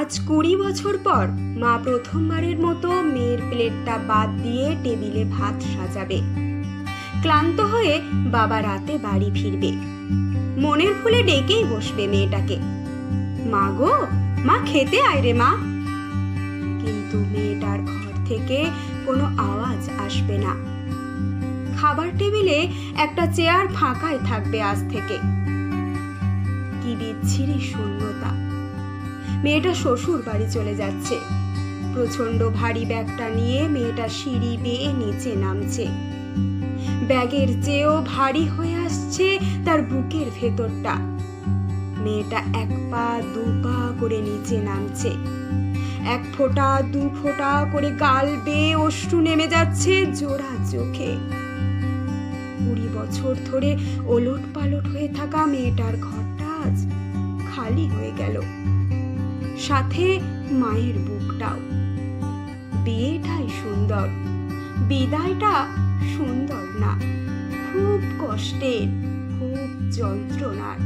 আজ 20 বছর পর মা প্রথমবারের মতো মেয়ের প্লেটটা বাদ দিয়ে টেবিলে ভাত সাজাবে। ক্লান্ত হয়ে বাবা রাতে বাড়ি ফিরবে। মনের ফুলে ডেকেই বসবে মেয়েটাকে, মা গো, মা খেতে আয় রে মা। কিন্তু মেয়েটার ঘর থেকে কোনো আওয়াজ আসবে না। খাবার টেবিলে একটা চেয়ার ফাঁকাই থাকবে আজ থেকে। কি বিচ্ছিরি শূন্যতা। মেয়েটা শ্বশুর বাড়ি চলে যাচ্ছে। প্রচন্ড ভারী ব্যাগটা নিয়ে মেয়েটা সিঁড়ি বেয়ে নিচে নামছে। ব্যাগের চেয়েও ভারী হয়ে আসছে তার বুকের ভেতরটা। মেয়েটা 1 পা 2 পা করে নিচে নামছে। 1 ফোঁটা 2 ফোঁটা করে গাল বেয়ে অশ্রু নেমে যাচ্ছে জোড়া চোখে। 20 বছর ধরে ওলট পালট হয়ে থাকা মেয়েটার ঘরটা আজ খালি হয়ে গেল, সাথে মায়ের বুকটাও। বিয়েটাই সুন্দর, বিদায়টা সুন্দর না। খুব কষ্টের, খুব যন্ত্রণার।